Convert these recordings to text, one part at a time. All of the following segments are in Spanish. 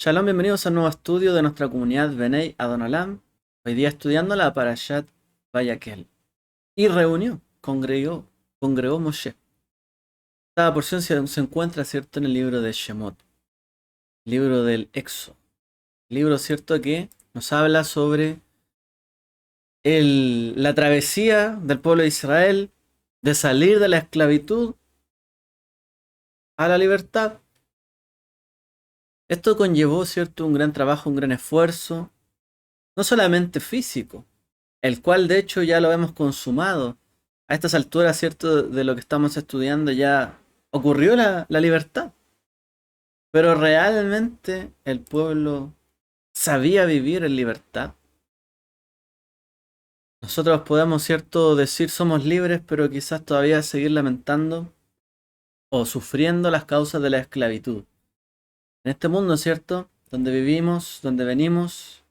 Shalom, bienvenidos a un nuevo estudio de nuestra comunidad Benei Adonolam. Hoy día estudiando la Parashat Vayakhel. Y congregó Moshe. Esta porción se encuentra, ¿cierto?, en el libro de Shemot, libro del Éxodo. Libro, ¿cierto?, que nos habla sobre la travesía del pueblo de Israel de salir de la esclavitud a la libertad. Esto conllevó, ¿cierto?, un gran trabajo, un gran esfuerzo, no solamente físico, el cual de hecho ya lo hemos consumado. A estas alturas, ¿cierto? De lo que estamos estudiando ya ocurrió la libertad. Pero realmente el pueblo sabía vivir en libertad. Nosotros podemos, ¿cierto?, decir somos libres, pero quizás todavía seguir lamentando o sufriendo las causas de la esclavitud. En este mundo, ¿cierto?, donde vivimos, donde venimos,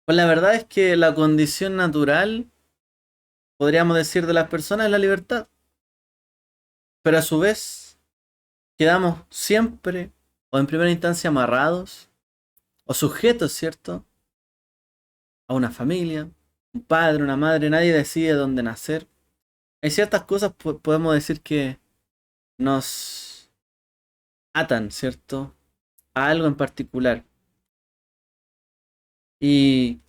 pues la verdad es que la condición natural, podríamos decir, de las personas es la libertad. Pero a su vez, quedamos siempre o en primera instancia amarrados o sujetos, ¿cierto?, a una familia, un padre, una madre, nadie decide dónde nacer. Hay ciertas cosas, podemos decir, que nos atan, ¿cierto?, a algo en particular. Y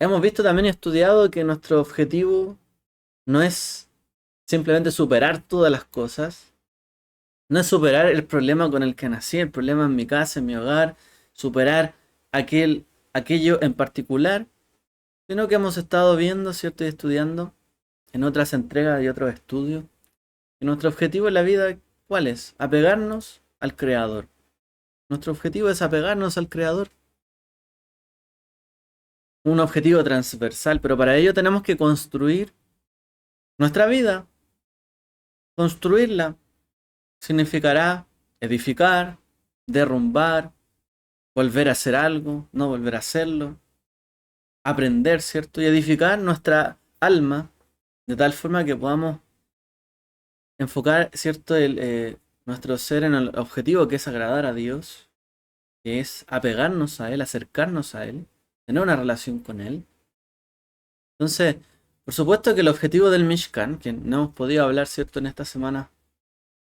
hemos visto también y estudiado que nuestro objetivo no es simplemente superar todas las cosas, no es superar el problema con el que nací, el problema en mi casa, en mi hogar, superar aquello en particular, sino que hemos estado viendo, ¿cierto?, y estudiando en otras entregas y otros estudios. Y nuestro objetivo en la vida, ¿cuál es? Apegarnos al Creador. Nuestro objetivo es apegarnos al Creador. Un objetivo transversal, pero para ello tenemos que construir nuestra vida. Construirla significará edificar, derrumbar, volver a hacer algo, no volver a hacerlo, aprender, ¿cierto? Y edificar nuestra alma de tal forma que podamos enfocar, ¿cierto?, nuestro ser en el objetivo que es agradar a Dios, que es apegarnos a Él, acercarnos a Él, tener una relación con Él. Entonces, por supuesto que el objetivo del Mishkan, que no hemos podido hablar, ¿cierto?, en esta semana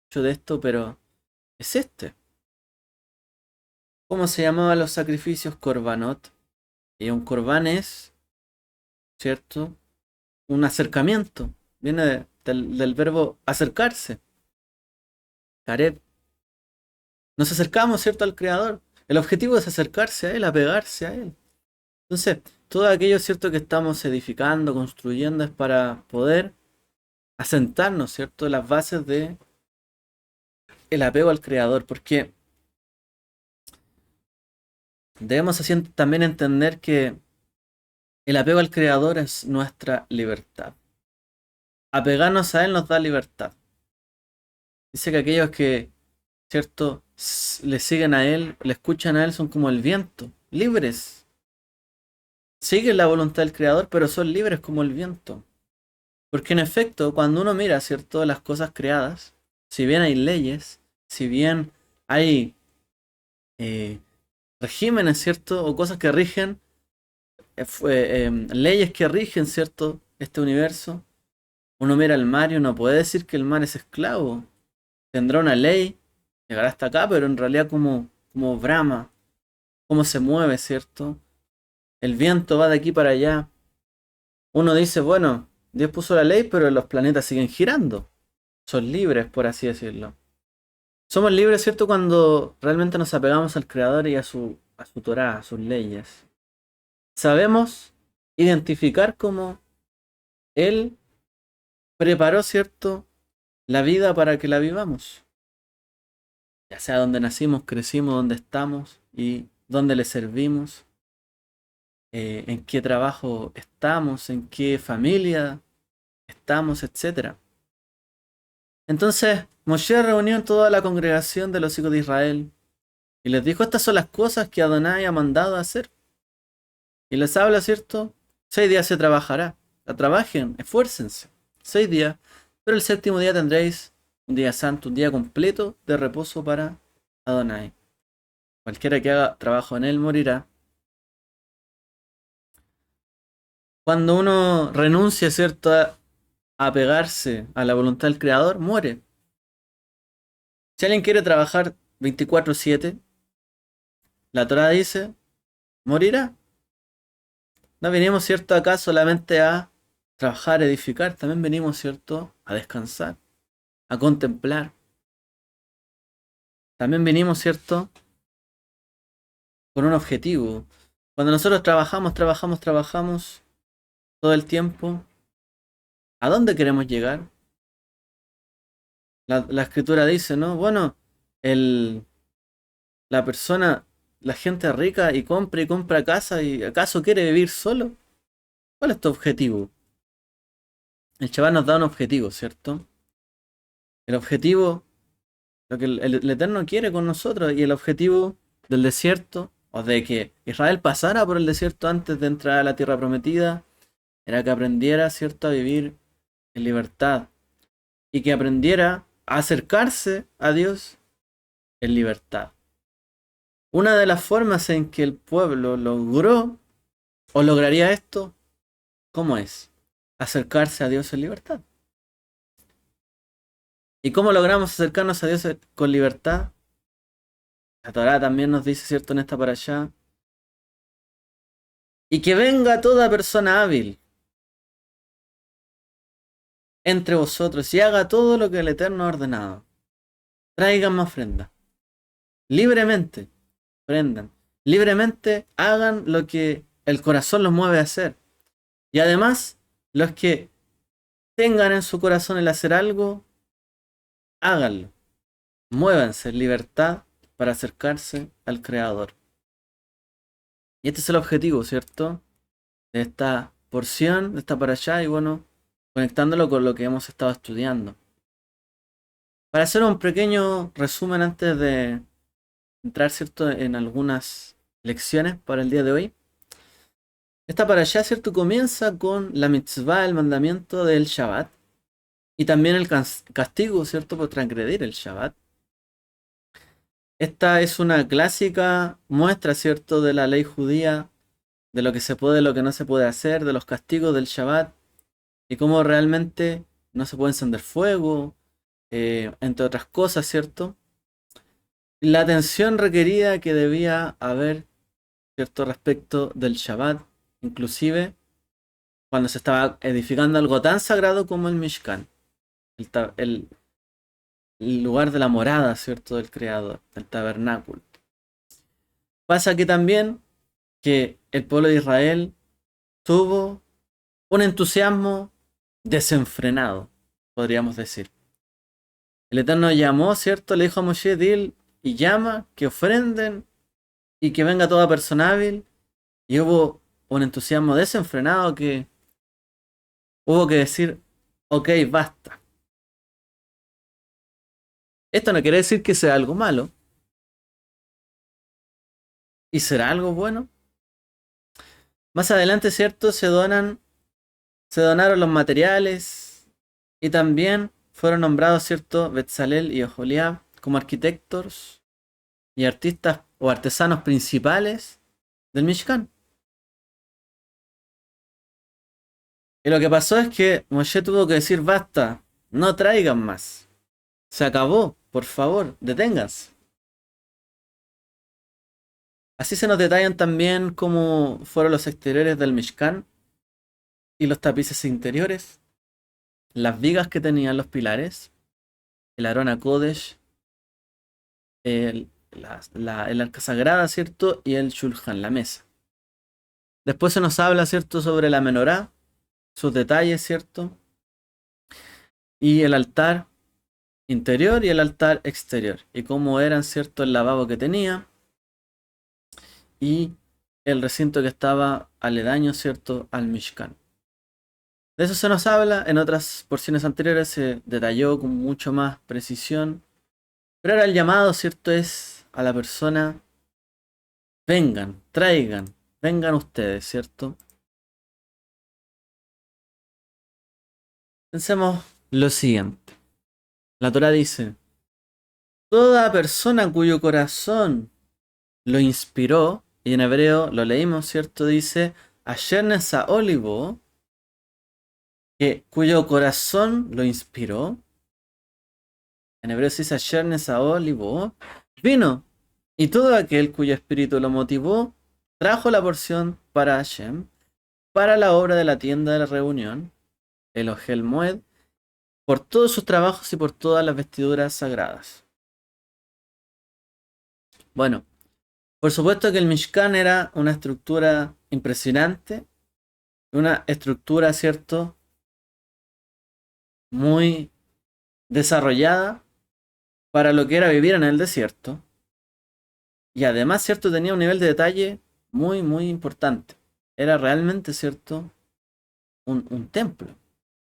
mucho de esto, pero es este. ¿Cómo se llamaban los sacrificios? Korbanot. Y un korban es, ¿cierto?, un acercamiento. Viene del verbo acercarse. Kareb. Nos acercamos, ¿cierto?, al Creador. El objetivo es acercarse a Él, apegarse a Él. Entonces, todo aquello, ¿cierto?, que estamos edificando, construyendo, es para poder asentarnos, ¿cierto?, en las bases de el apego al Creador. Porque debemos así también entender que el apego al Creador es nuestra libertad. Apegarnos a Él nos da libertad. Dice que aquellos que, ¿cierto?, le siguen a Él, le escuchan a Él, son como el viento, libres. Siguen la voluntad del Creador, pero son libres como el viento. Porque en efecto, cuando uno mira, ¿cierto?, las cosas creadas, si bien hay leyes, si bien hay eh, regímenes, ¿cierto?, o cosas que rigen, leyes que rigen, ¿cierto?, este universo, uno mira el mar y uno puede decir que el mar es esclavo. Tendrá una ley, llegará hasta acá, pero en realidad como brama, cómo se mueve, ¿cierto? El viento va de aquí para allá. Uno dice, bueno, Dios puso la ley, pero los planetas siguen girando. Son libres, por así decirlo. Somos libres, ¿cierto?, cuando realmente nos apegamos al Creador y a su Torá, a sus leyes. Sabemos identificar cómo Él preparó, ¿cierto?, la vida para que la vivamos. Ya sea donde nacimos, crecimos, donde estamos y donde le servimos, en qué trabajo estamos, en qué familia estamos, etcétera. Entonces, Moshe reunió en toda la congregación de los hijos de Israel y les dijo, estas son las cosas que Adonai ha mandado a hacer. Y les habla, ¿cierto? 6 días se trabajará. Trabajen, esfuércense. 6 días. Pero el séptimo día tendréis un día santo, un día completo de reposo para Adonai. Cualquiera que haga trabajo en él morirá. Cuando uno renuncia, ¿cierto?, a pegarse a la voluntad del creador, muere. Si alguien quiere trabajar 24/7, la Torá dice, morirá. No venimos, ¿cierto?, acá solamente a trabajar, edificar, también venimos, ¿cierto?, a descansar, a contemplar. También venimos, ¿cierto?, con un objetivo. Cuando nosotros trabajamos todo el tiempo, ¿a dónde queremos llegar? La escritura dice, ¿no? Bueno, el, la persona, la gente rica y compra casa y ¿acaso quiere vivir solo? ¿Cuál es tu objetivo? El chaval nos da un objetivo, ¿cierto? El objetivo, lo que el Eterno quiere con nosotros y el objetivo del desierto, o de que Israel pasara por el desierto antes de entrar a la tierra prometida, era que aprendiera, ¿cierto?, a vivir en libertad y que aprendiera a acercarse a Dios en libertad. Una de las formas en que el pueblo logró o lograría esto, ¿cómo es? Acercarse a Dios en libertad. ¿Y cómo logramos acercarnos a Dios con libertad? La Torá también nos dice, ¿cierto?, en esta parashá, y que venga toda persona hábil entre vosotros y haga todo lo que el Eterno ha ordenado. Traigan ofrenda. Libremente, prendan. Libremente hagan lo que el corazón los mueve a hacer. Y además, los que tengan en su corazón el hacer algo, háganlo. Muévanse en libertad para acercarse al Creador. Y este es el objetivo, ¿cierto?, de esta porción, de esta parashá, y bueno, conectándolo con lo que hemos estado estudiando. Para hacer un pequeño resumen antes de entrar, ¿cierto?, en algunas lecciones para el día de hoy. Esta parashá, ¿cierto?, comienza con la mitzvah, el mandamiento del Shabbat, y también el castigo, ¿cierto?, por transgredir el Shabbat. Esta es una clásica muestra, ¿cierto?, de la ley judía, de lo que se puede y lo que no se puede hacer, de los castigos del Shabbat, y cómo realmente no se puede encender fuego, entre otras cosas, ¿cierto? La atención requerida que debía haber, ¿cierto?, respecto del Shabbat, inclusive cuando se estaba edificando algo tan sagrado como el Mishkan, el lugar de la morada, ¿cierto?, del Creador, del tabernáculo. Pasa que también que el pueblo de Israel tuvo un entusiasmo desenfrenado, podríamos decir. El Eterno llamó, ¿cierto? Le dijo a Moshe, dil y llama, que ofrenden y que venga toda persona hábil. Y hubo un entusiasmo desenfrenado que hubo que decir, ok, basta. Esto no quiere decir que sea algo malo. ¿Y será algo bueno? Más adelante, ¿cierto? Se donaron los materiales y también fueron nombrados, ¿cierto?, Betzalel y Oholiab como arquitectos y artistas o artesanos principales del Mishkan. Y lo que pasó es que Moshe tuvo que decir basta, no traigan más. Se acabó, por favor, deténganse. Así se nos detallan también cómo fueron los exteriores del Mishkan y los tapices interiores, las vigas que tenían los pilares, el Arona Kodesh, el arca sagrada, ¿cierto? Y el Shulchan, la mesa. Después se nos habla, ¿cierto?, sobre la menorá, sus detalles, ¿cierto? Y el altar interior y el altar exterior. Y cómo eran, ¿cierto?, el lavabo que tenía. Y el recinto que estaba aledaño, ¿cierto?, al Mishkan. De eso se nos habla, en otras porciones anteriores se detalló con mucho más precisión. Pero ahora el llamado, ¿cierto?, es a la persona, vengan, traigan, vengan ustedes, ¿cierto? Pensemos lo siguiente. La Torá dice, toda persona cuyo corazón lo inspiró, y en hebreo lo leímos, ¿cierto? Dice, Asher Nesa Olivo, que cuyo corazón lo inspiró. En hebreo se dice Asher Nesa Olivo, vino. Y todo aquel cuyo espíritu lo motivó, trajo la porción para Hashem, para la obra de la tienda de la reunión, el Ohel Moed, por todos sus trabajos y por todas las vestiduras sagradas. Bueno, por supuesto que el Mishkan era una estructura impresionante, una estructura, ¿cierto?, muy desarrollada para lo que era vivir en el desierto. Y además, ¿cierto?, tenía un nivel de detalle muy, muy importante. Era realmente, ¿cierto?, un templo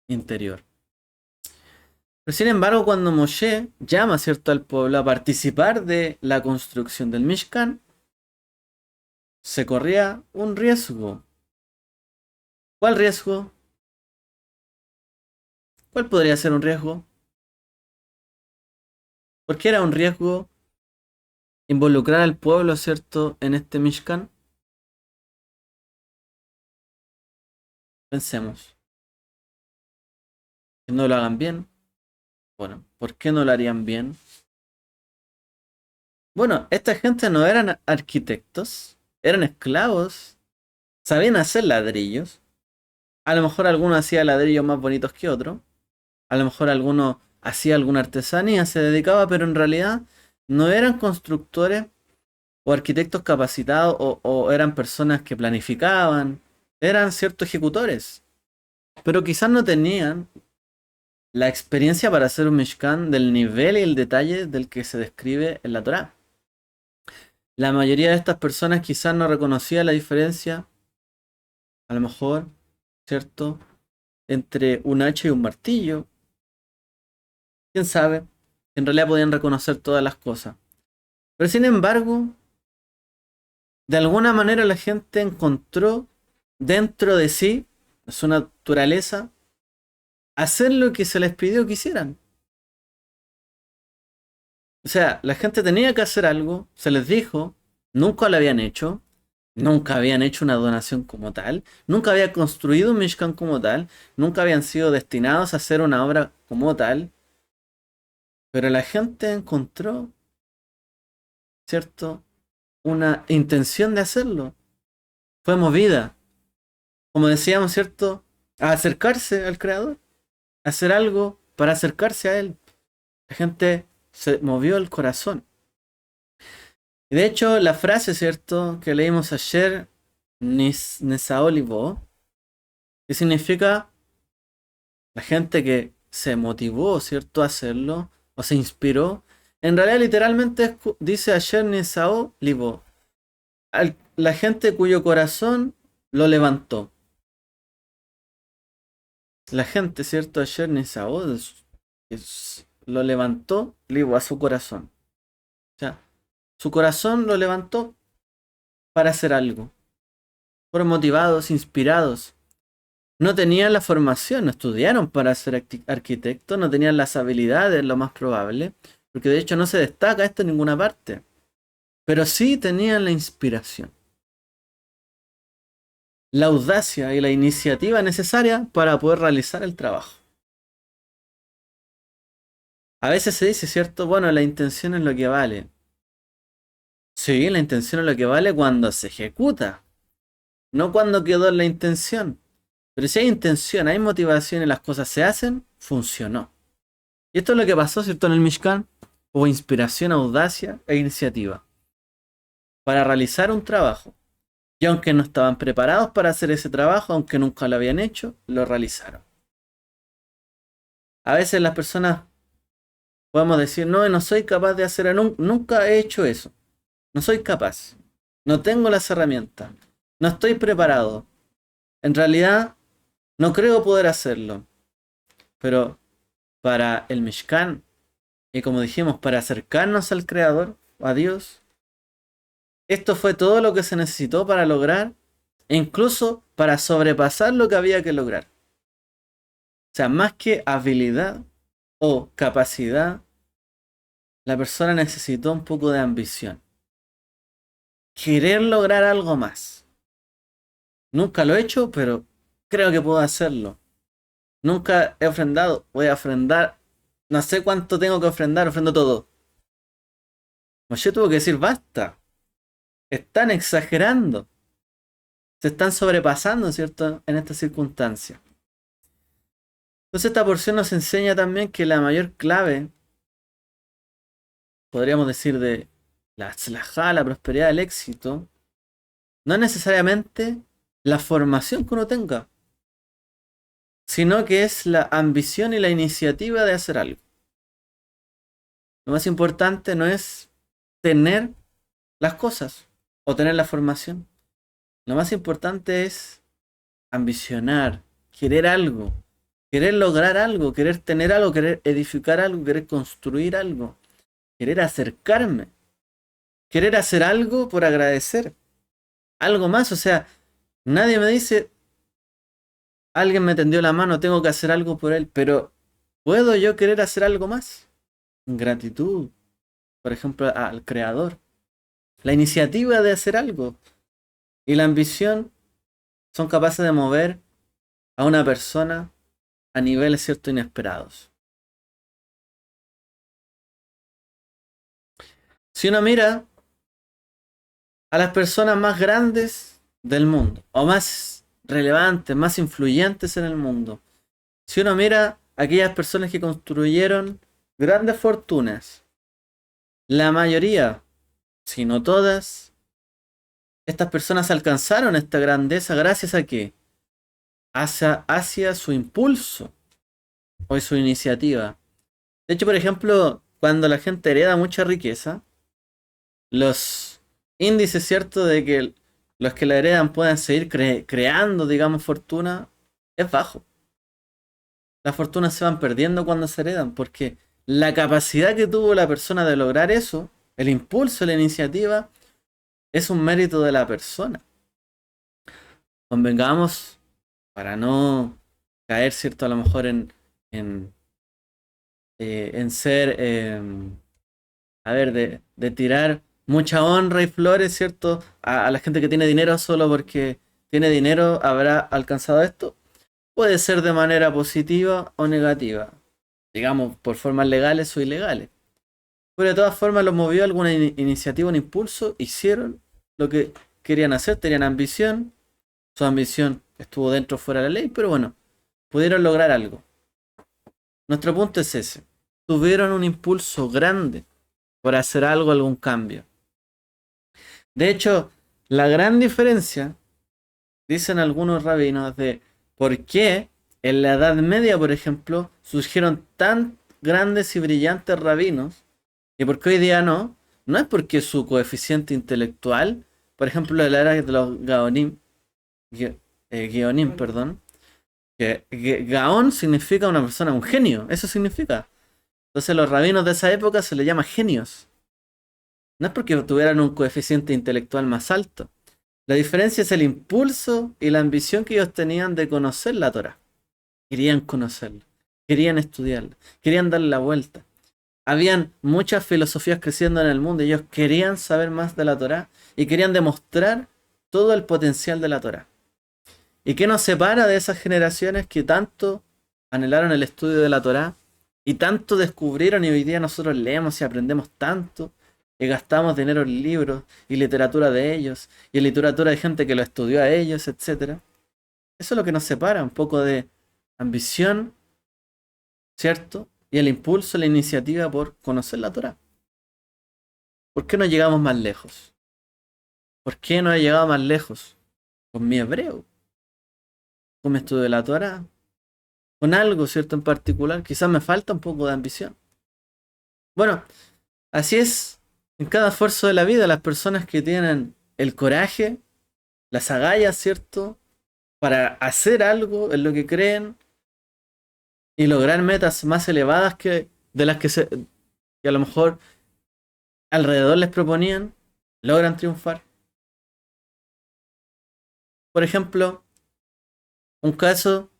interior. Pero sin embargo, cuando Moshe llama, ¿cierto?, al pueblo a participar de la construcción del Mishkan, se corría un riesgo. ¿Cuál riesgo? ¿Cuál podría ser un riesgo? ¿Por qué era un riesgo involucrar al pueblo, ¿cierto?, en este Mishkan? Pensemos. Que no lo hagan bien. Bueno, ¿por qué no lo harían bien? Bueno, esta gente no eran arquitectos, eran esclavos, sabían hacer ladrillos. A lo mejor alguno hacía ladrillos más bonitos que otros. A lo mejor alguno hacía alguna artesanía, se dedicaba, pero en realidad no eran constructores o arquitectos capacitados o eran personas que planificaban. Eran ciertos ejecutores, pero quizás no tenían la experiencia para hacer un Mishkan del nivel y el detalle del que se describe en la Torá. La mayoría de estas personas quizás no reconocía la diferencia, a lo mejor, ¿cierto?, entre un hacha y un martillo. ¿Quién sabe? En realidad podían reconocer todas las cosas. Pero sin embargo, de alguna manera la gente encontró dentro de sí, su naturaleza, hacer lo que se les pidió que hicieran. O sea, la gente tenía que hacer algo, se les dijo, nunca lo habían hecho, nunca habían hecho una donación como tal, nunca había construido un Mishkan como tal, nunca habían sido destinados a hacer una obra como tal, pero la gente encontró, ¿cierto?, una intención de hacerlo. Fue movida, como decíamos, ¿cierto?, a acercarse al Creador, a hacer algo para acercarse a Él. La gente se movió el corazón. Y de hecho, la frase, ¿cierto?, que leímos ayer, Nesaolivo, que significa la gente que se motivó, ¿cierto?, a hacerlo, o se inspiró, en realidad literalmente dice ayer Nesaolivo, la gente cuyo corazón lo levantó. La gente, ¿cierto?, ayer Nesaod lo levantó, libo, a su corazón. O sea, su corazón lo levantó para hacer algo. Fueron motivados, inspirados. No tenían la formación, no estudiaron para ser arquitectos, no tenían las habilidades, lo más probable, porque de hecho no se destaca esto en ninguna parte. Pero sí tenían la inspiración, la audacia y la iniciativa necesaria para poder realizar el trabajo. A veces se dice, ¿cierto? Bueno, la intención es lo que vale. Sí, la intención es lo que vale cuando se ejecuta, no cuando quedó en la intención. Pero si hay intención, hay motivación y las cosas se hacen, funcionó. Y esto es lo que pasó, ¿cierto?, en el Mishkan. Hubo inspiración, audacia e iniciativa para realizar un trabajo. Y aunque no estaban preparados para hacer ese trabajo, aunque nunca lo habían hecho, lo realizaron. A veces las personas podemos decir, no, no soy capaz de hacer, nunca he hecho eso. No soy capaz. No tengo las herramientas. No estoy preparado. En realidad, no creo poder hacerlo. Pero para el Mishkan, y como dijimos, para acercarnos al Creador, a Dios, esto fue todo lo que se necesitó para lograr, e incluso para sobrepasar lo que había que lograr. O sea, más que habilidad o capacidad, la persona necesitó un poco de ambición. querer lograr algo más. Nunca lo he hecho, pero creo que puedo hacerlo. Nunca he ofrendado, voy a ofrendar. No sé cuánto tengo que ofrendar, ofrendo todo. Moshe tuvo que decir, basta. Están exagerando. Se están sobrepasando, ¿cierto? En esta circunstancia. Entonces esta porción nos enseña también que la mayor clave, podríamos decir, de la tzlajá, la prosperidad, el éxito, no es necesariamente la formación que uno tenga, sino que es la ambición y la iniciativa de hacer algo. Lo más importante no es tener las cosas o tener la formación. Lo más importante es ambicionar, querer algo, querer lograr algo, querer tener algo, querer edificar algo, querer construir algo, querer acercarme, querer hacer algo por agradecer. Algo más, o sea, nadie me dice, alguien me tendió la mano, tengo que hacer algo por él, pero ¿puedo yo querer hacer algo más? Gratitud, por ejemplo, al creador. La iniciativa de hacer algo y la ambición son capaces de mover a una persona a niveles cierto inesperados. Si uno mira a las personas más grandes del mundo, o más relevantes, más influyentes en el mundo, si uno mira a aquellas personas que construyeron grandes fortunas, la mayoría, si no todas, estas personas alcanzaron esta grandeza gracias a qué? Hacia su impulso o su iniciativa. De hecho, por ejemplo, cuando la gente hereda mucha riqueza, los índices, ¿cierto?, de que los que la heredan puedan seguir creando, digamos, fortuna, es bajo. Las fortunas se van perdiendo cuando se heredan, porque la capacidad que tuvo la persona de lograr eso, el impulso, la iniciativa, es un mérito de la persona. Convengamos, para no caer, ¿cierto?, a lo mejor en, en ser, a ver, de tirar mucha honra y flores, ¿cierto? A la gente que tiene dinero solo porque tiene dinero habrá alcanzado esto. Puede ser de manera positiva o negativa, digamos, por formas legales o ilegales. Pero de todas formas los movió alguna iniciativa, un impulso, hicieron lo que querían hacer, tenían ambición, su ambición estuvo dentro o fuera de la ley, pero bueno, pudieron lograr algo. Nuestro punto es ese. Tuvieron un impulso grande por hacer algo, algún cambio. De hecho, la gran diferencia, dicen algunos rabinos, de por qué en la Edad Media, por ejemplo, surgieron tan grandes y brillantes rabinos y por qué hoy día no, no es porque su coeficiente intelectual, por ejemplo, en la era de los Gaonim, Geonim, perdón, que Gaón significa una persona, un genio, eso significa. Entonces los rabinos de esa época se les llama genios. No es porque tuvieran un coeficiente intelectual más alto. La diferencia es el impulso y la ambición que ellos tenían de conocer la Torah. Querían conocerla, querían estudiarla, querían darle la vuelta. Habían muchas filosofías creciendo en el mundo y ellos querían saber más de la Torah y querían demostrar todo el potencial de la Torah. ¿Y qué nos separa de esas generaciones que tanto anhelaron el estudio de la Torah y tanto descubrieron y hoy día nosotros leemos y aprendemos tanto y gastamos dinero en libros y literatura de ellos y en literatura de gente que lo estudió a ellos, etcétera? Eso es lo que nos separa, un poco de ambición, ¿cierto? Y el impulso, la iniciativa por conocer la Torah. ¿Por qué no llegamos más lejos? ¿Por qué no he llegado más lejos? Con mi hebreo, con mi estudio de la Torah, con algo, ¿cierto? En particular, quizás me falta un poco de ambición. Bueno, así es en cada esfuerzo de la vida, las personas que tienen el coraje, las agallas, ¿cierto? Para hacer algo en lo que creen y lograr metas más elevadas que de las que a lo mejor alrededor les proponían, logran triunfar. Por ejemplo, un caso,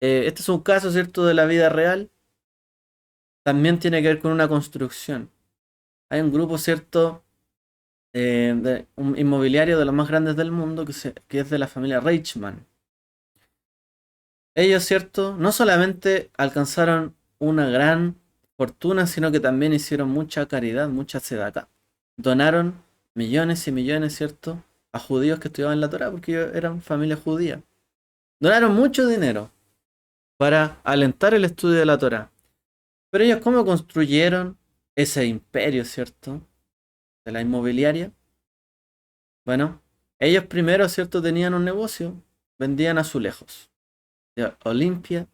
este es un caso, ¿cierto?, de la vida real, también tiene que ver con una construcción. Hay un grupo, ¿cierto?, de un inmobiliario de los más grandes del mundo que es de la familia Reichmann. Ellos, ¿cierto? No solamente alcanzaron una gran fortuna, sino que también hicieron mucha caridad, mucha tzedakah. Donaron millones y millones, ¿cierto? A judíos que estudiaban la Torá porque ellos eran familia judía. Donaron mucho dinero para alentar el estudio de la Torá. Pero ellos, ¿cómo construyeron ese imperio, ¿cierto? De la inmobiliaria. Bueno, ellos primero, ¿cierto? Tenían un negocio, vendían azulejos. Olympia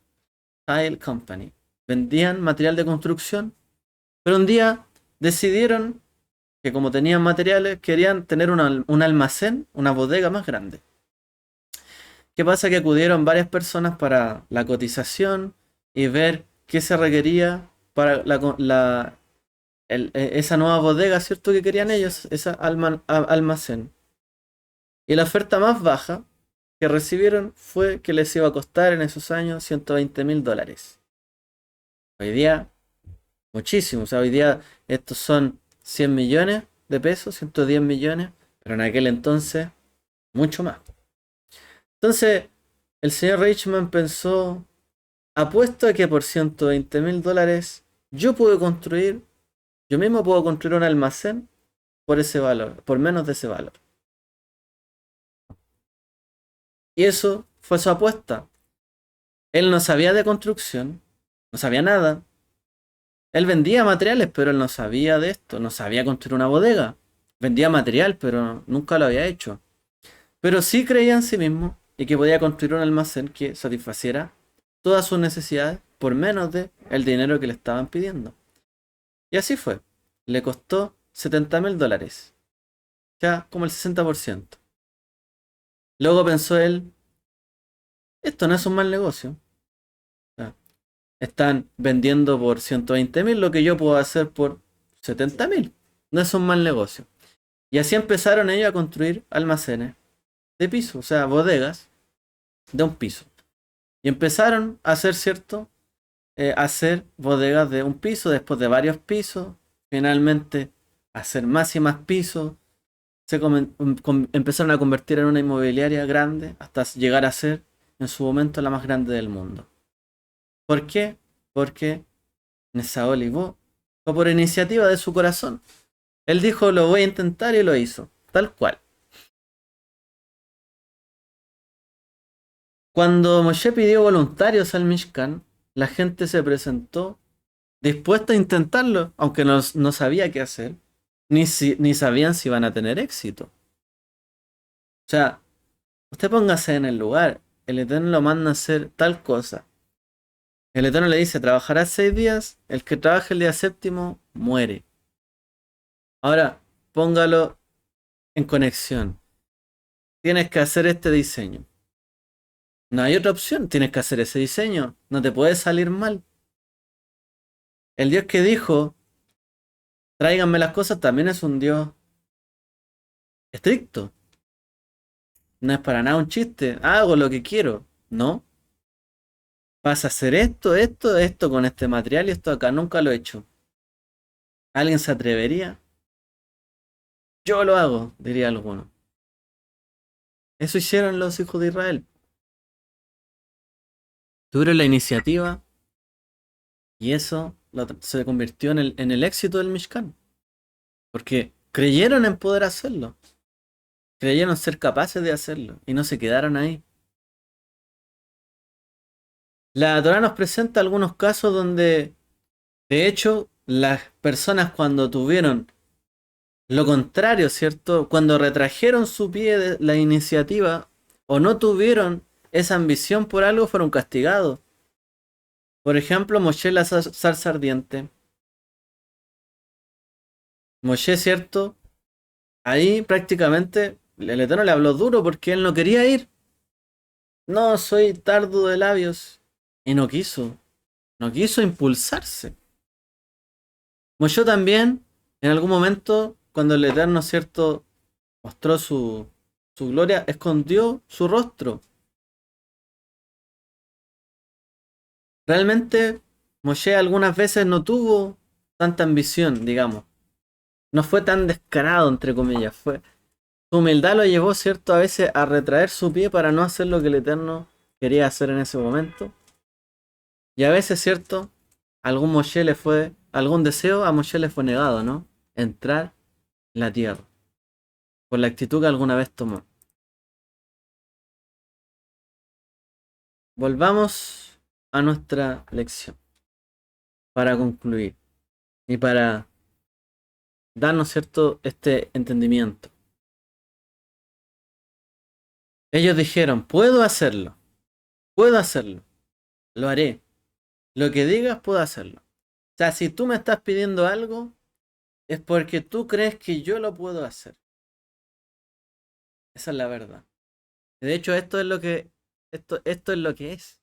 Tile Company. Vendían material de construcción, pero un día decidieron que como tenían materiales, querían tener un almacén, una bodega más grande. ¿Qué pasa? Que acudieron varias personas para la cotización y ver qué se requería para esa nueva bodega, ¿cierto? Que querían ellos, ese almacén. Y la oferta más baja que recibieron fue que les iba a costar en esos años $120.000. Hoy día, muchísimo. O sea, hoy día estos son 100 millones de pesos, 110 millones, pero en aquel entonces, mucho más. Entonces, el señor Reichman pensó, apuesto a que por $120.000 yo puedo construir, yo mismo puedo construir un almacén por ese valor, por menos de ese valor. Y eso fue su apuesta. Él no sabía de construcción, no sabía nada. Él vendía materiales, pero él no sabía de esto, no sabía construir una bodega. Vendía material, pero nunca lo había hecho. Pero sí creía en sí mismo y que podía construir un almacén que satisfaciera todas sus necesidades por menos de el dinero que le estaban pidiendo. Y así fue. Le costó $70.000, ya como el 60%. Luego pensó él, esto no es un mal negocio. O sea, están vendiendo por 120.000 lo que yo puedo hacer por 70.000. No es un mal negocio. Y así empezaron ellos a construir almacenes de piso, o sea, bodegas de un piso. Y empezaron a hacer, ¿cierto? Hacer bodegas de un piso, después de varios pisos, finalmente hacer más y más pisos. Empezaron a convertir en una inmobiliaria grande hasta llegar a ser en su momento la más grande del mundo. ¿Por qué? Porque Nesaol Olivo fue por iniciativa de su corazón. Él dijo, lo voy a intentar y lo hizo, tal cual. Cuando Moshe pidió voluntarios al Mishkan, la gente se presentó dispuesta a intentarlo, aunque no sabía qué hacer, ni sabían si iban a tener éxito. O sea, usted póngase en el lugar, el Eterno lo manda a hacer tal cosa. El Eterno le dice, trabajará 6 días, el que trabaje el día séptimo muere. Ahora, póngalo en conexión. Tienes que hacer este diseño. No hay otra opción, tienes que hacer ese diseño. No te puede salir mal. El Dios que dijo, tráiganme las cosas, también es un Dios estricto. No es para nada un chiste. Hago lo que quiero. No. Vas a hacer esto, esto, esto con este material y esto acá. Nunca lo he hecho. ¿Alguien se atrevería? Yo lo hago, diría alguno. Eso hicieron los hijos de Israel. Tuvieron la iniciativa y eso se convirtió en el éxito del Mishkan. Porque creyeron en poder hacerlo. Creyeron ser capaces de hacerlo y no se quedaron ahí. La Torah nos presenta algunos casos donde, de hecho, las personas cuando tuvieron lo contrario, ¿cierto? Cuando retrajeron su pie de la iniciativa o no tuvieron esa ambición por algo, fueron castigados. Por ejemplo, Moshe la zarza ardiente. Moshe, ¿cierto? Ahí prácticamente el Eterno le habló duro porque él no quería ir. No, soy tardo de labios. Y no quiso. No quiso impulsarse. Moshe también, en algún momento, cuando el Eterno, ¿cierto? Mostró su gloria, escondió su rostro. Realmente, Moshe algunas veces no tuvo tanta ambición, digamos. no fue tan descarado, entre comillas. Su humildad lo llevó, ¿cierto? A veces a retraer su pie para no hacer lo que el Eterno quería hacer en ese momento. Y a veces, ¿cierto? Algún deseo a Moshe le fue negado, ¿no? Entrar en la tierra, por la actitud que alguna vez tomó. Volvamos a nuestra lección para concluir y para darnos, ¿cierto?, este entendimiento. Ellos dijeron, puedo hacerlo, lo haré. Lo que digas, puedo hacerlo. O sea, si tú me estás pidiendo algo, es porque tú crees que yo lo puedo hacer. Esa es la verdad. De hecho, esto es lo que es.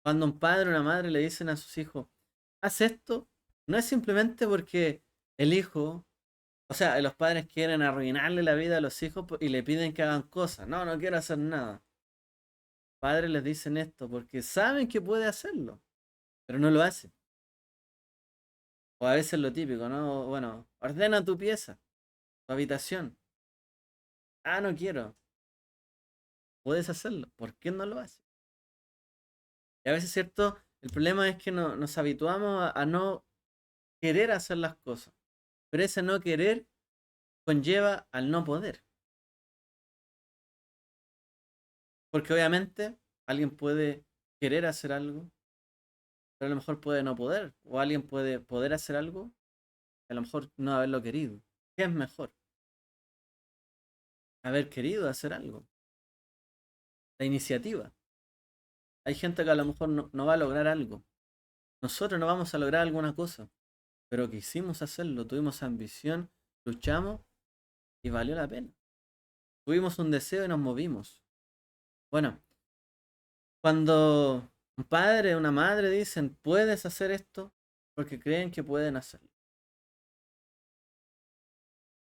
Cuando un padre o una madre le dicen a sus hijos, haz esto, no es simplemente porque el hijo, o sea, los padres quieren arruinarle la vida a los hijos y le piden que hagan cosas. No, no quiero hacer nada. Los padres les dicen esto porque saben que puede hacerlo, pero no lo hace. O a veces lo típico, ¿no? Bueno, ordena tu pieza, tu habitación. Ah, no quiero. Puedes hacerlo. ¿Por qué no lo haces? Y a veces, ¿cierto? El problema es que nos habituamos a no querer hacer las cosas. Pero ese no querer conlleva al no poder. Porque obviamente alguien puede querer hacer algo, pero a lo mejor puede no poder. O alguien puede poder hacer algo, y a lo mejor no haberlo querido. ¿Qué es mejor? Haber querido hacer algo. La iniciativa. Hay gente que a lo mejor no va a lograr algo. Nosotros no vamos a lograr alguna cosa, pero quisimos hacerlo, tuvimos ambición, luchamos y valió la pena. Tuvimos un deseo y nos movimos. Bueno, cuando un padre o una madre dicen, puedes hacer esto, porque creen que pueden hacerlo.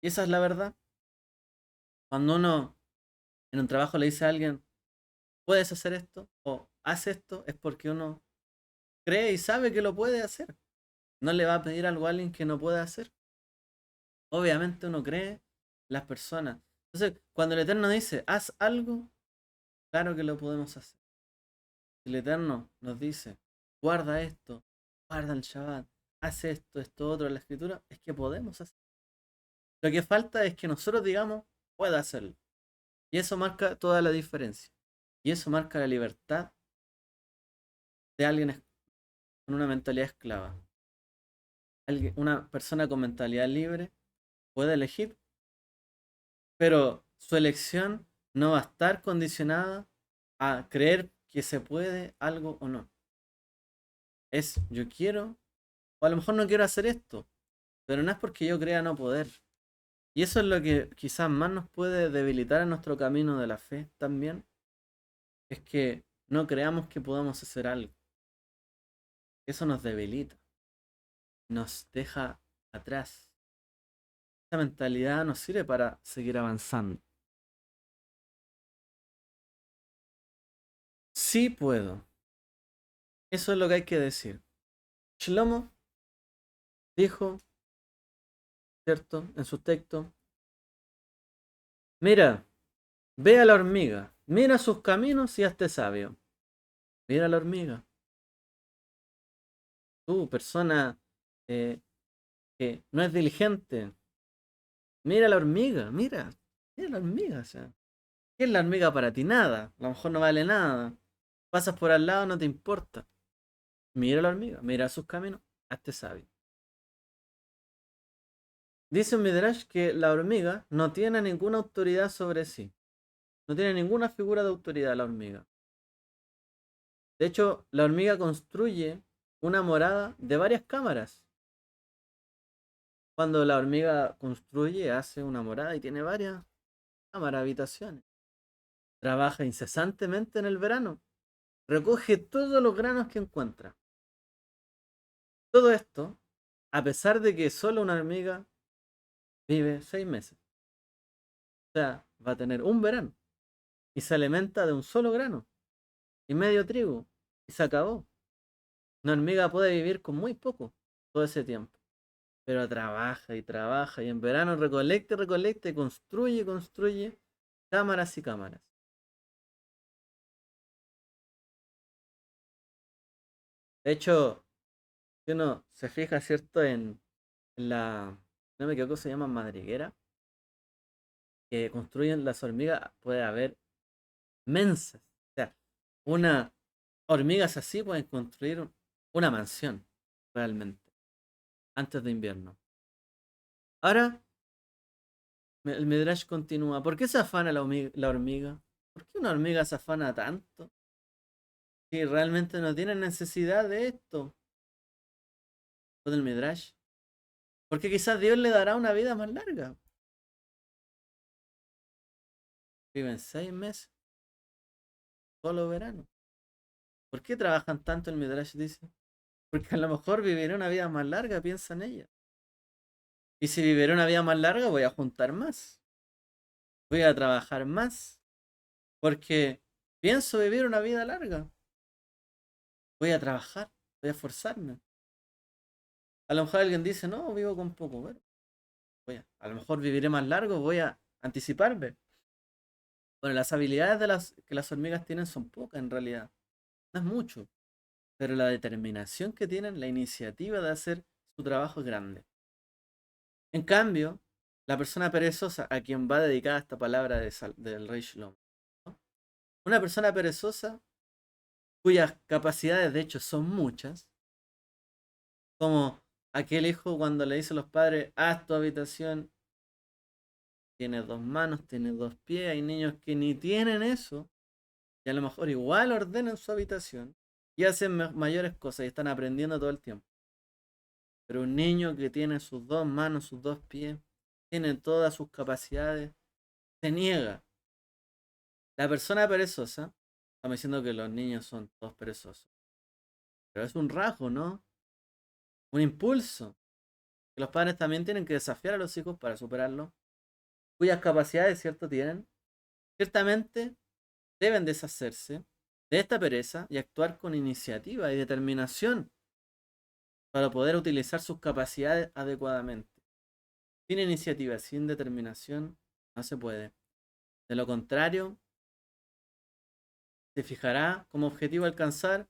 Y esa es la verdad. Cuando uno en un trabajo le dice a alguien, puedes hacer esto o haz esto, es porque uno cree y sabe que lo puede hacer. No le va a pedir algo a alguien que no puede hacer. Obviamente uno cree las personas. Entonces, cuando el Eterno dice, haz algo, claro que lo podemos hacer. Si el Eterno nos dice, guarda esto, guarda el Shabbat, haz esto, esto, otro en la escritura, es que podemos hacer. Lo que falta es que nosotros digamos, puedo hacerlo. Y eso marca toda la diferencia. Y eso marca la libertad de alguien con una mentalidad esclava. Una persona con mentalidad libre puede elegir, pero su elección no va a estar condicionada a creer que se puede algo o no. Es yo quiero, o a lo mejor no quiero hacer esto, pero no es porque yo crea no poder. Y eso es lo que quizás más nos puede debilitar en nuestro camino de la fe también, es que no creamos que podamos hacer algo. Eso nos debilita, nos deja atrás. Esa mentalidad nos sirve para seguir avanzando. Sí puedo. Eso es lo que hay que decir. Shlomo dijo, ¿cierto? En su texto, mira, ve a la hormiga, mira sus caminos y hazte sabio. Mira a la hormiga. Tú, persona eh, que no es diligente, mira a la hormiga, mira a la hormiga. O sea, ¿qué es la hormiga para ti? Nada. A lo mejor no vale nada. Pasas por al lado, no te importa. Mira a la hormiga, mira sus caminos, hazte sabio. Dice un Midrash que la hormiga no tiene ninguna autoridad sobre sí. No tiene ninguna figura de autoridad la hormiga. De hecho, la hormiga construye una morada de varias cámaras. Cuando la hormiga construye, hace una morada y tiene varias cámaras, habitaciones. Trabaja incesantemente en el verano. Recoge todos los granos que encuentra. Todo esto, a pesar de que solo una hormiga vive 6 meses. O sea, va a tener un verano. Y se alimenta de un solo grano. Y medio trigo. Y se acabó. Una hormiga puede vivir con muy poco todo ese tiempo. pero trabaja y trabaja y en verano recolecta y recolecta y construye y construye cámaras y cámaras. De hecho, si uno se fija, ¿cierto? En la, no me equivoco, se llama madriguera, que construyen las hormigas, puede haber mensas. O sea, una hormigas así pueden construir una mansión, realmente, antes de invierno. Ahora, el Midrash continúa. ¿Por qué se afana la hormiga? ¿Por qué una hormiga se afana tanto? Si realmente no tiene necesidad de esto. Con el Midrash. Porque quizás Dios le dará una vida más larga. Viven 6 meses, solo verano. ¿Por qué trabajan tanto el Midrash? Dice. Porque a lo mejor viviré una vida más larga, piensa en ella. Y si viviré una vida más larga, voy a juntar más. Voy a trabajar más. Porque pienso vivir una vida larga. Voy a trabajar, voy a esforzarme. A lo mejor alguien dice, no, vivo con poco. Bueno, a lo mejor viviré más largo, voy a anticiparme. Bueno, las habilidades que las hormigas tienen son pocas en realidad. No es mucho. Pero la determinación que tienen, la iniciativa de hacer su trabajo es grande. En cambio, la persona perezosa, a quien va dedicada esta palabra del rey Shalom, ¿no? Una persona perezosa, cuyas capacidades de hecho son muchas, como aquel hijo cuando le dice a los padres, haz tu habitación, tiene 2 manos, tiene 2 pies, hay niños que ni tienen eso, y a lo mejor igual ordenan su habitación y hacen mayores cosas y están aprendiendo todo el tiempo. Pero un niño que tiene sus 2 manos, sus 2 pies, tiene todas sus capacidades, se niega. La persona perezosa, estamos diciendo que los niños son todos perezosos, pero es un rasgo, ¿no? Un impulso. Que los padres también tienen que desafiar a los hijos para superarlo, cuyas capacidades, ¿cierto? Tienen. Ciertamente deben deshacerse de esta pereza y actuar con iniciativa y determinación para poder utilizar sus capacidades adecuadamente. Sin iniciativa, sin determinación, no se puede. De lo contrario, se fijará como objetivo alcanzar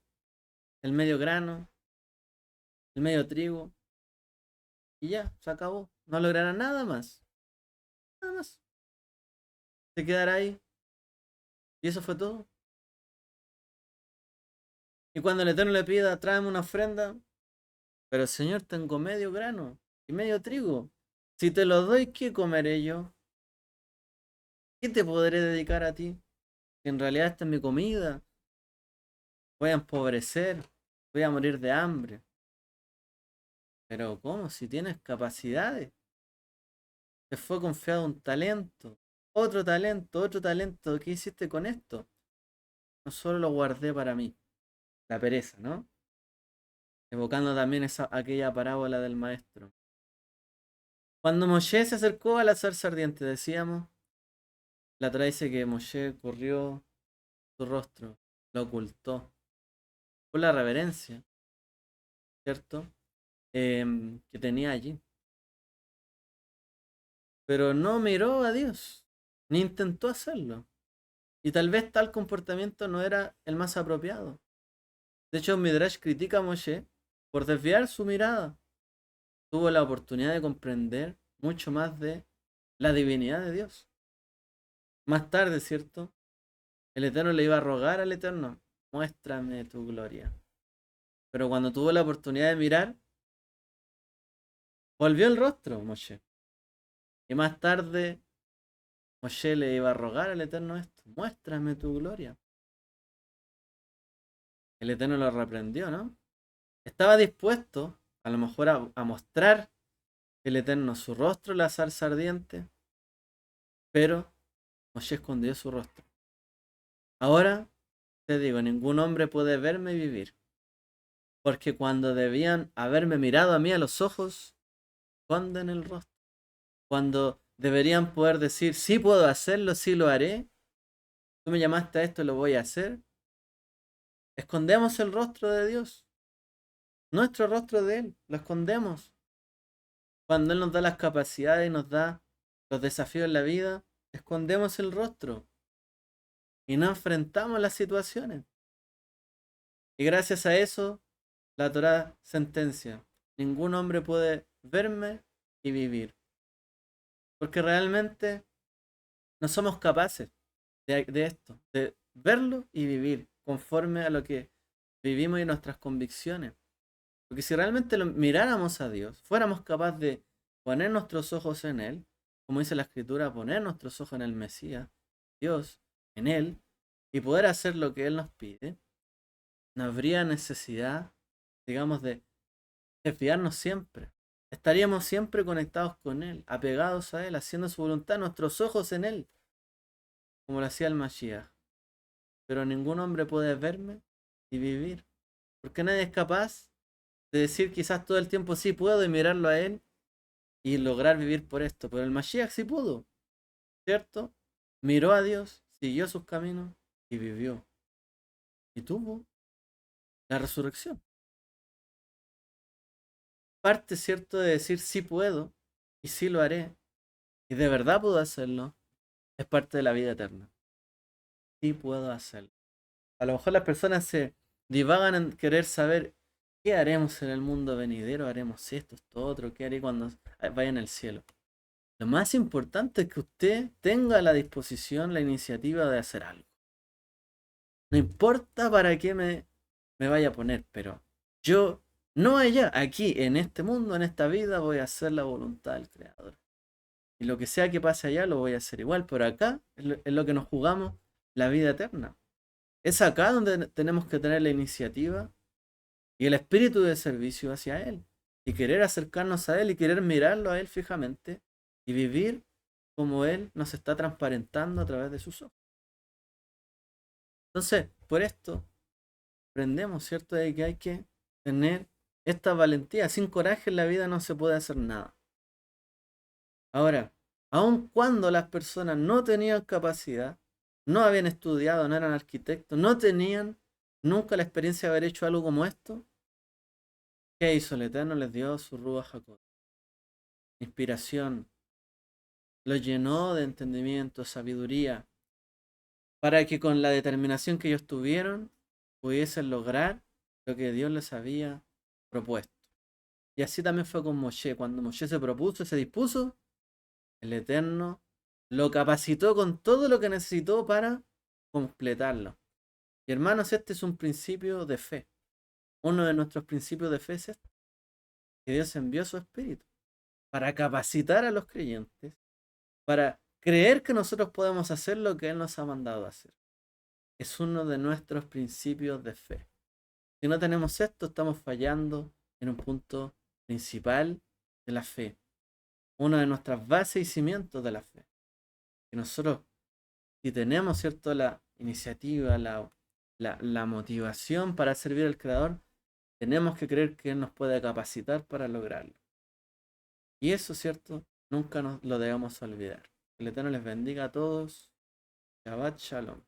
el medio grano, el medio trigo, y ya, se acabó. No logrará nada más. Nada más. Se quedará ahí. Y eso fue todo. Y cuando el Eterno le pida, tráeme una ofrenda, pero Señor, tengo medio grano y medio trigo. Si te lo doy, ¿qué comeré yo? ¿Qué te podré dedicar a ti? Que en realidad esta es mi comida. Voy a empobrecer. Voy a morir de hambre. Pero ¿cómo? Si tienes capacidades. Te fue confiado un talento. Otro talento, otro talento. ¿Qué hiciste con esto? No solo lo guardé para mí. La pereza, ¿no? Evocando también aquella parábola del maestro. Cuando Moshe se acercó a la zarza ardiente, decíamos, la Torá dice que Moshe corrió su rostro, lo ocultó, por la reverencia, ¿cierto? Que tenía allí. Pero no miró a Dios, ni intentó hacerlo. Y tal vez tal comportamiento no era el más apropiado. De hecho, Midrash critica a Moshe por desviar su mirada. Tuvo la oportunidad de comprender mucho más de la divinidad de Dios. Más tarde, ¿cierto? El Eterno le iba a rogar al Eterno, muéstrame tu gloria. Pero cuando tuvo la oportunidad de mirar, volvió el rostro, Moshe. Y más tarde, Moshe le iba a rogar al Eterno esto, muéstrame tu gloria. El Eterno lo reprendió, ¿no? Estaba dispuesto, a lo mejor, a mostrar el Eterno su rostro en la zarza ardiente, pero Moshe escondió su rostro. Ahora, te digo, ningún hombre puede verme y vivir, porque cuando debían haberme mirado a mí a los ojos, esconden el rostro. Cuando deberían poder decir, sí puedo hacerlo, sí lo haré, tú me llamaste a esto, lo voy a hacer, escondemos el rostro de Dios, nuestro rostro de Él, lo escondemos. Cuando Él nos da las capacidades y nos da los desafíos en la vida, escondemos el rostro y no enfrentamos las situaciones. Y gracias a eso, la Torá sentencia, ningún hombre puede verme y vivir. Porque realmente no somos capaces de esto, de verlo y vivir conforme a lo que vivimos y nuestras convicciones. Porque si realmente miráramos a Dios, fuéramos capaces de poner nuestros ojos en Él, como dice la Escritura, poner nuestros ojos en el Mesías, Dios, en Él, y poder hacer lo que Él nos pide, no habría necesidad, digamos, de desviarnos siempre. Estaríamos siempre conectados con Él, apegados a Él, haciendo su voluntad, nuestros ojos en Él, como lo hacía el Mashiach. Pero ningún hombre puede verme y vivir, porque nadie es capaz de decir quizás todo el tiempo sí puedo y mirarlo a Él y lograr vivir por esto. Pero el Mashiach sí pudo, ¿cierto? Miró a Dios, siguió sus caminos y vivió. Y tuvo la resurrección. Parte, ¿cierto?, de decir sí puedo y sí lo haré. Y de verdad puedo hacerlo. Es parte de la vida eterna. Sí puedo hacerlo. A lo mejor las personas se divagan en querer saber qué haremos en el mundo venidero. ¿Haremos esto, otro? ¿Qué haré cuando vaya en el cielo? Lo más importante es que usted tenga la disposición, la iniciativa de hacer algo. No importa para qué me vaya a poner, pero yo, no allá, aquí, en este mundo, en esta vida, voy a hacer la voluntad del Creador. Y lo que sea que pase allá, lo voy a hacer igual, pero acá es lo que nos jugamos la vida eterna. Es acá donde tenemos que tener la iniciativa y el espíritu de servicio hacia Él. Y querer acercarnos a Él y querer mirarlo a Él fijamente y vivir como Él nos está transparentando a través de sus ojos. Entonces, por esto, aprendemos, ¿cierto?, de que hay que tener esta valentía. Sin coraje en la vida no se puede hacer nada. Ahora, aun cuando las personas no tenían capacidad, no habían estudiado, no eran arquitectos, no tenían nunca la experiencia de haber hecho algo como esto, ¿qué hizo el Eterno? Les dio su Ruach HaKodesh, inspiración, los llenó de entendimiento, sabiduría, para que con la determinación que ellos tuvieron pudiesen lograr lo que Dios les había propuesto. Y así también fue con Moshe. Cuando Moshe se propuso, se dispuso, el Eterno lo capacitó con todo lo que necesitó para completarlo. Y hermanos, este es un principio de fe. Uno de nuestros principios de fe es este, que Dios envió su Espíritu para capacitar a los creyentes, para creer que nosotros podemos hacer lo que Él nos ha mandado a hacer. Es uno de nuestros principios de fe. Si no tenemos esto, estamos fallando en un punto principal de la fe. Una de nuestras bases y cimientos de la fe. Que nosotros, si tenemos, ¿cierto?, la iniciativa, la motivación para servir al Creador, tenemos que creer que Él nos puede capacitar para lograrlo. Y eso, ¿cierto?, nunca nos lo debemos olvidar. Que el Eterno les bendiga a todos. Shabbat Shalom.